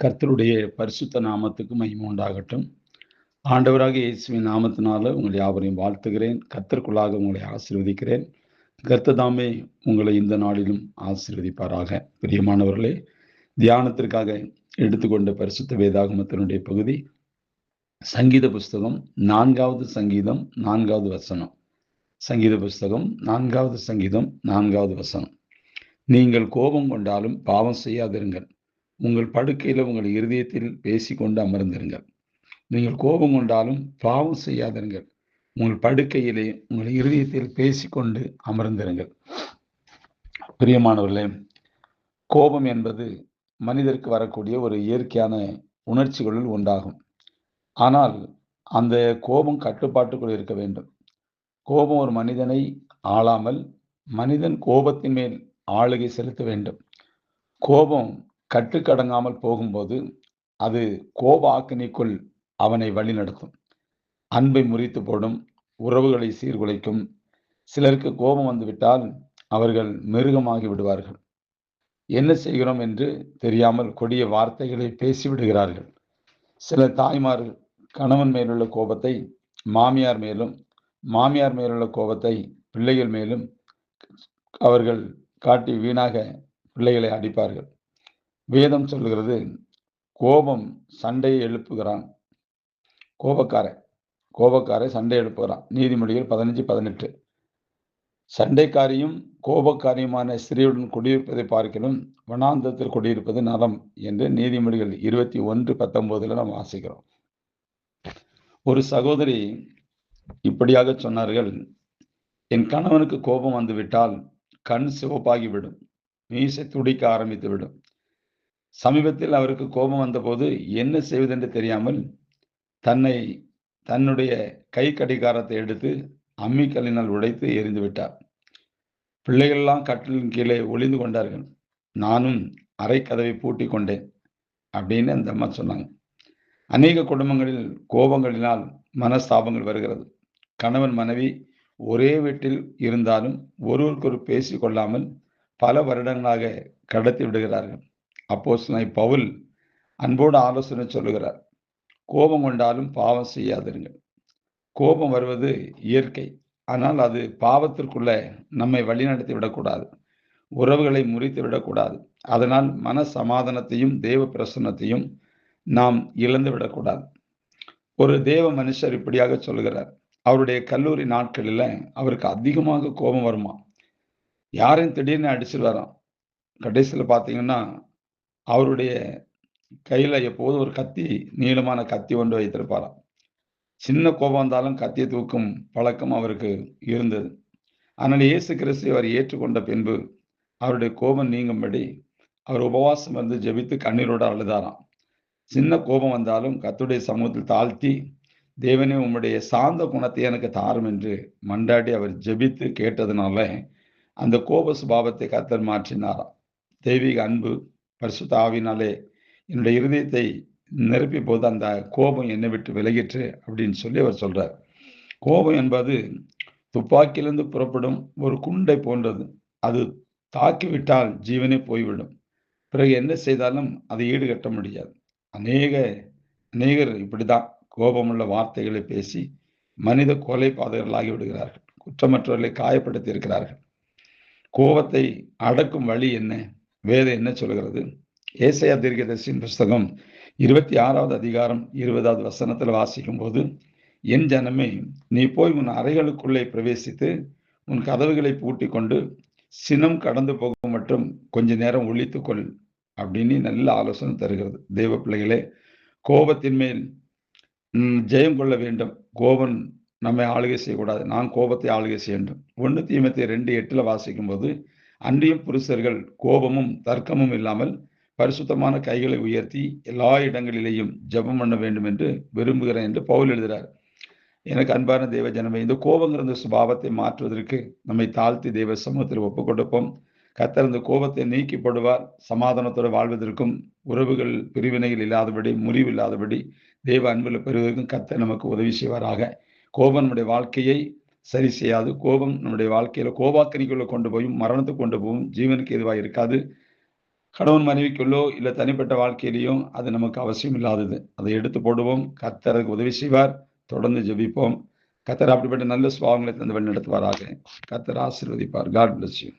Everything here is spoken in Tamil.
கர்த்தருடைய பரிசுத்த நாமத்துக்கு மகிமை உண்டாகட்டும். ஆண்டவராக இயேசுவின் நாமத்தினால உங்களை யாவரையும் வாழ்த்துகிறேன். கர்த்தருக்குள்ளாக உங்களை ஆசீர்வதிக்கிறேன். கர்த்தர் தாமே உங்களை இந்த நாளிலும் ஆசீர்வதிப்பாராக. பிரியமானவர்களே, தியானத்திற்காக எடுத்துக்கொண்ட பரிசுத்த வேதாகமத்தினுடைய பகுதி சங்கீத புஸ்தகம் 4வது சங்கீதம் 4வது வசனம். சங்கீத புஸ்தகம் 4வது சங்கீதம் 4வது வசனம். நீங்கள் கோபம் கொண்டாலும் பாவம் செய்யாதிருங்கள். உங்கள் படுக்கையில் உங்கள் இருதயத்தில் பேசிக்கொண்டு அமர்ந்திருங்கள். நீங்கள் கோபம் கொண்டாலும் பாவம் செய்யாதிருங்கள். உங்கள் படுக்கையிலே உங்கள் இருதயத்தில் பேசிக்கொண்டு அமர்ந்திருங்கள். பிரியமானவர்களே, கோபம் என்பது மனிதருக்கு வரக்கூடிய ஒரு இயற்கையான உணர்ச்சிகளில் ஒன்றாகும். ஆனால் அந்த கோபம் கட்டுப்பாட்டுக்குள் இருக்க வேண்டும். கோபம் ஒரு மனிதனை ஆளாமல் மனிதன் கோபத்தின் மேல் ஆளுகை செலுத்த வேண்டும். கோபம் கட்டுக்கடங்காமல் போகும்போது அது கோப ஆக்கினைக்குள் அவனை வழிநடத்தும். அன்பை முறித்து போடும், உறவுகளை சீர்குலைக்கும். சிலருக்கு கோபம் வந்துவிட்டால் அவர்கள் மிருகமாகி விடுவார்கள். என்ன செய்கிறோம் என்று தெரியாமல் கொடிய வார்த்தைகளை பேசிவிடுகிறார்கள். சில தாய்மார்கள் கணவன் மேலுள்ள கோபத்தை மாமியார் மேலும், மாமியார் மேலுள்ள கோபத்தை பிள்ளைகள் மேலும் அவர்கள் காட்டி வீணாக பிள்ளைகளை அடிப்பார்கள். வேதம் சொல்லுகிறது, கோபம் சண்டையை எழுப்புகிறான். கோபக்காரை சண்டை எழுப்புகிறான். நீதிமொழிகள் 15:18. சண்டைக்காரியும் கோபக்காரியுமான ஸ்திரீயுடன் குடியிருப்பதை பார்க்கிறோம், வனாந்தரத்தில் குடியிருப்பது நலம் என்று நீதிமொழிகள் 21:19 நாம் வாசிக்கிறோம். ஒரு சகோதரி இப்படியாக சொன்னார்கள், என் கணவனுக்கு கோபம் வந்துவிட்டால் கண் சிவப்பாகிவிடும், மீசை துடிக்க ஆரம்பித்து விடும். சமீபத்தில் அவருக்கு கோபம் வந்தபோது என்ன செய்வதென்று தெரியாமல் தன்னுடைய கை கடிகாரத்தை எடுத்து அம்மிக்கல்லினால் உடைத்து எரிந்து விட்டார். பிள்ளைகள்லாம் கட்டிலின் கீழே ஒளிந்து கொண்டார்கள். நானும் அறை கதவை பூட்டி கொண்டேன் அப்படின்னு அந்த அம்மா சொன்னாங்க. அநேக குடும்பங்களில் கோபங்களினால் மனஸ்தாபங்கள் வருகிறது. கணவன் மனைவி ஒரே வீட்டில் இருந்தாலும் ஒருவருக்கொரு பேசி கொள்ளாமல் பல வருடங்களாக கடத்தி விடுகிறார்கள். அப்போஸ்தலனாகிய பவுல் அன்போடு ஆலோசனை சொல்லுகிறார், கோபம் கொண்டாலும் பாவம் செய்யாதிருங்கள். கோபம் வருவது இயற்கை, ஆனால் அது பாவத்திற்குள்ள நம்மை வழிநடத்தி விடக்கூடாது, உறவுகளை முறித்து விடக்கூடாது. அதனால் மன சமாதானத்தையும் தேவ பிரசன்னத்தையும் நாம் இழந்து விடக்கூடாது. ஒரு தேவ மனுஷர் இப்படியாக சொல்லுகிறார், அவருடைய கல்லூரி நாட்களில் அவருக்கு அதிகமாக கோபம் வருமா, யாரையும் திடீர்னு அடிச்சிருவாராம். கடைசியில் பார்த்தீங்கன்னா அவருடைய கையில் எப்போதும் ஒரு கத்தி, நீளமான கத்தி ஒன்று வைத்திருப்பாராம். சின்ன கோபம் வந்தாலும் கத்தியை தூக்கும் பழக்கம் அவருக்கு இருந்தது. ஆனால் இயேசு கிறிஸ்து அவர் ஏற்றுக்கொண்ட பின்பு அவருடைய கோபம் நீங்கும்படி அவர் உபவாசம் வந்து ஜெபித்து கண்ணீரோடு அழுதாராம். சின்ன கோபம் வந்தாலும் கர்த்தருடைய சமூகத்தில் தாழ்த்தி, தேவனே உம்முடைய சாந்த குணத்தை எனக்கு தாரும் என்று மன்றாடி அவர் ஜெபித்து கேட்டதுனால அந்த கோப சுபாவத்தை கர்த்தர் மாற்றினாராம். தெய்வீக அன்பு பரிசுத்த ஆவியினாலே என்னுடைய இருதயத்தை நிரப்பி போது அந்த கோபம் என்னை விட்டு விலகிற்று அப்படின்னு சொல்லி அவர் சொல்றார். கோபம் என்பது துப்பாக்கியிலிருந்து புறப்படும் ஒரு குண்டை போன்றது. அது தாக்கிவிட்டால் ஜீவனே போய்விடும். பிறகு என்ன செய்தாலும் அதை ஈடுகட்ட முடியாது. அநேகர் இப்படிதான் கோபமுள்ள வார்த்தைகளை பேசி மனித கொலைபாதகர்களாகி விடுகிறார்கள். குற்றமற்றவர்களை காயப்படுத்தி இருக்கிறார்கள். கோபத்தை அடக்கும் வழி என்ன? வேதம் என்ன சொல்கிறது? ஏசாயா தீர்க்கதரிசியின் புஸ்தகம் 26வது அதிகாரம் 20வது வசனத்தில் வாசிக்கும் போது, என் ஜனமே, நீ போய் உன் அறைகளுக்குள்ளே பிரவேசித்து உன் கதவுகளை பூட்டி கொண்டு சினம் கடந்து போகும் மற்றும் கொஞ்ச நேரம் ஒழித்துக்கொள் அப்படின்னு நல்ல ஆலோசனை தருகிறது. தேவ பிள்ளைகளே, கோபத்தின் மேல் ஜெயம் கொள்ள வேண்டும். கோபம் நம்மை ஆளுகை செய்யக்கூடாது. நான் கோபத்தை ஆளுகை செய்ய வேண்டும். 1 தீமோத்தேயு 2:8 வாசிக்கும் போது, அன்றியும் புருஷர்கள் கோபமும் தர்க்கமும் இல்லாமல் பரிசுத்தமான கைகளை உயர்த்தி எல்லா இடங்களிலேயும் ஜெபம் பண்ண வேண்டும் என்று விரும்புகிறேன் என்று பவுல் எழுதுகிறார். எனக்கு அன்பான தேவ ஜனமே, இந்த கோபங்கிற இந்த சுபாவத்தை மாற்றுவதற்கு நம்மை தாழ்த்தி தேவ சமூகத்தில் ஒப்புக் கொடுப்போம். கர்த்தர் இந்த கோபத்தை நீக்கி போடுவார். சமாதானத்தோடு வாழ்வதற்கும் உறவுகள் பிரிவினைகள் இல்லாதபடி, முறிவு இல்லாதபடி தேவ அன்பில் பெறுவதற்கும் கர்த்தர் நமக்கு உதவி செய்வாராக. கோபம் நம்முடைய வாழ்க்கையை சரி செய்யாது. கோபம் நம்முடைய வாழ்க்கையில கோபாக்கினிக்குள்ள கொண்டு போயும் மரணத்துக்கு கொண்டு போகும், ஜீவனுக்கு எதுவாக இருக்காது. கணவன் மனைவிக்குள்ளோ இல்லை தனிப்பட்ட வாழ்க்கையிலையும் அது நமக்கு அவசியம் இல்லாதது. அதை எடுத்து போடுவோம். கர்த்தர் அதுக்கு உதவி செய்வார். தொடர்ந்து ஜெபிப்போம். கர்த்தர் அப்படிப்பட்ட நல்ல சுபாவங்களை தந்து வழிநடத்துவாராக. கர்த்தர் ஆசீர்வதிப்பார். God bless you.